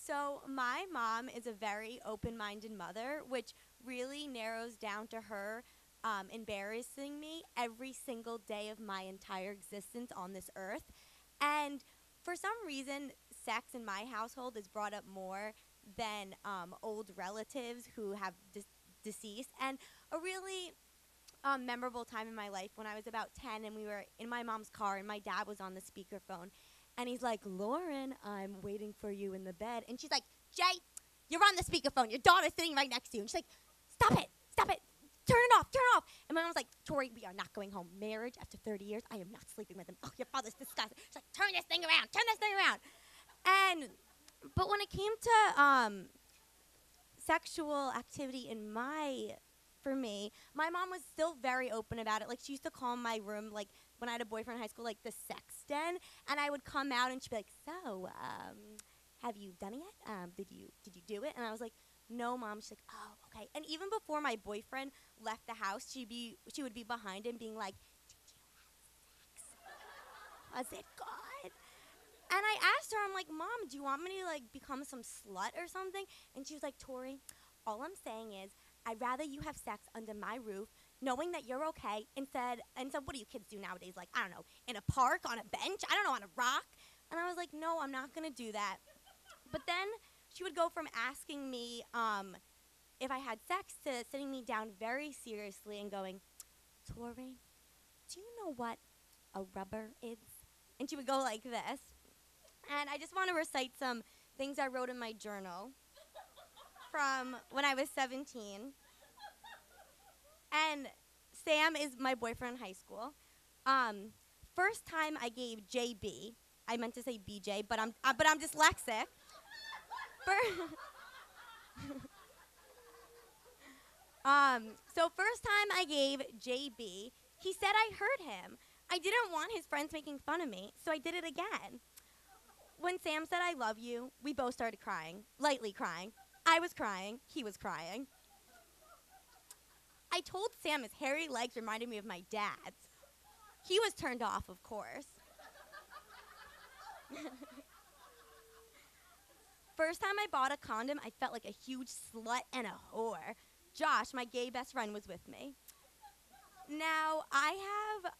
So my mom is a very open-minded mother, which really narrows down to her embarrassing me every single day of my entire existence on this earth. And for some reason, sex in my household is brought up more than old relatives who have deceased. And a really memorable time in my life when I was about 10 and we were in my mom's car and my dad was on the speakerphone and he's like, Lauren, I'm waiting for you in the bed. And she's like, Jay, you're on the speakerphone. Your daughter's sitting right next to you. And she's like, stop it. Turn it off, turn it off. And my mom was like, Tori, we are not going home. Marriage after 30 years, I am not sleeping with him. Oh, your father's disgusting. She's like, turn this thing around. And, but when it came to sexual activity for me, my mom was still very open about it. Like, she used to call my room, like, when I had a boyfriend in high school, like, the sex den. And I would come out and she'd be like, so, have you done it yet? Did you do it? And I was like, no, Mom. She's like, oh, okay. And even before my boyfriend left the house, she would be behind him being like, did you have sex? Was it good? And I asked her, I'm like, Mom, do you want me to, like, become some slut or something? And she was like, Tori, all I'm saying is I'd rather you have sex under my roof, knowing that you're okay, instead, what do you kids do nowadays? Like, I don't know, in a park, on a bench, I don't know, on a rock? And I was like, no, I'm not going to do that. But then she would go from asking me if I had sex to sitting me down very seriously and going, Tori, do you know what a rubber is? And she would go like this. And I just want to recite some things I wrote in my journal from when I was 17. And Sam is my boyfriend in high school. First time I gave JB, I meant to say BJ, but I'm dyslexic. So first time I gave JB, he said I hurt him. I didn't want his friends making fun of me, so I did it again. When Sam said I love you, we both started crying, lightly crying. I was crying, he was crying. I told Sam his hairy legs reminded me of my dad's. He was turned off, of course. First time I bought a condom, I felt like a huge slut and a whore. Josh, my gay best friend, was with me. Now, I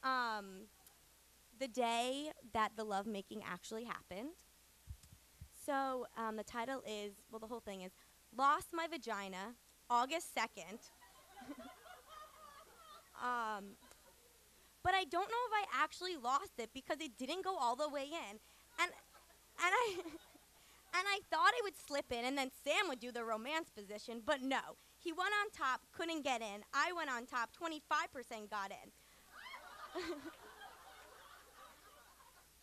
have the day that the lovemaking actually happened. So the title is, well, the whole thing is, Lost My Vagina, August 2nd. But I don't know if I actually lost it because it didn't go all the way in. And I thought it would slip in and then Sam would do the romance position, but no. He went on top, couldn't get in. I went on top, 25% got in.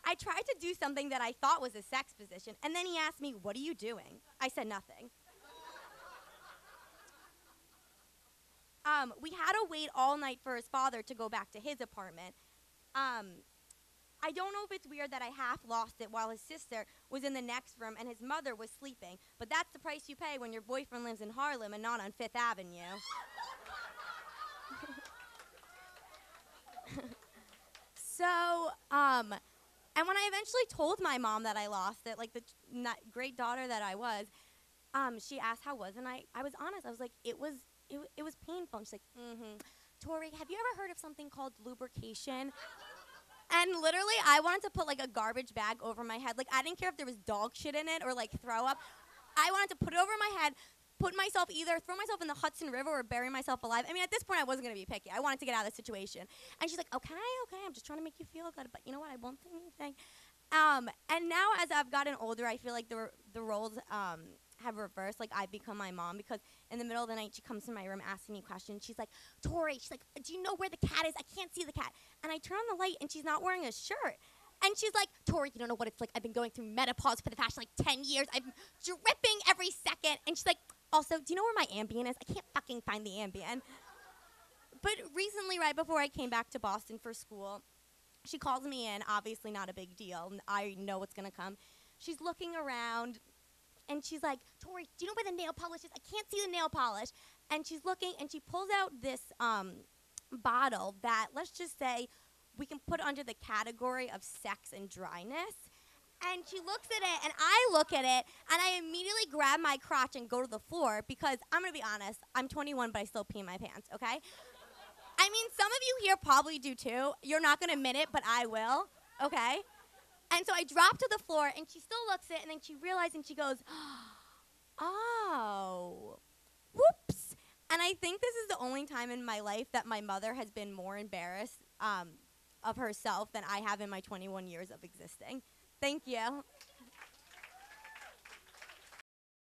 I tried to do something that I thought was a sex position, and then he asked me, what are you doing? I said nothing. We had to wait all night for his father to go back to his apartment. I don't know if it's weird that I half lost it while his sister was in the next room and his mother was sleeping, but that's the price you pay when your boyfriend lives in Harlem and not on Fifth Avenue. So, and when I eventually told my mom that I lost it, like the great daughter that I was, she asked how it was, and I was honest. I was like, it was painful. And she's like, Tori, have you ever heard of something called lubrication? And literally, I wanted to put like a garbage bag over my head. Like, I didn't care if there was dog shit in it or like throw up. I wanted to put it over my head, throw myself in the Hudson River or bury myself alive. I mean, at this point, I wasn't going to be picky. I wanted to get out of the situation. And she's like, okay, I'm just trying to make you feel good. But you know what? I won't say anything. And now as I've gotten older, I feel like the roles have reversed. Like, I've become my mom because in the middle of the night, she comes to my room asking me questions. She's like, Tori, do you know where the cat is? I can't see the cat. And I turn on the light, and she's not wearing a shirt. And she's like, Tori, you don't know what it's like. I've been going through menopause for the past, 10 years. I'm dripping every second. And she's like, also, do you know where my Ambien is? I can't fucking find the Ambien. But recently, right before I came back to Boston for school, she calls me in, obviously not a big deal. I know what's going to come. She's looking around, and she's like, Tori, do you know where the nail polish is? I can't see the nail polish. And she's looking, and she pulls out this bottle that, let's just say, we can put under the category of sex and dryness. And she looks at it, and I look at it, and I immediately grab my crotch and go to the floor because I'm gonna be honest, I'm 21, but I still pee in my pants, okay? I mean, some of you here probably do too. You're not gonna admit it, but I will, okay? And so I drop to the floor, and she still looks at it, and then she realizes, and she goes, oh, whoops. And I think this is the only time in my life that my mother has been more embarrassed of herself than I have in my 21 years of existing. Thank you.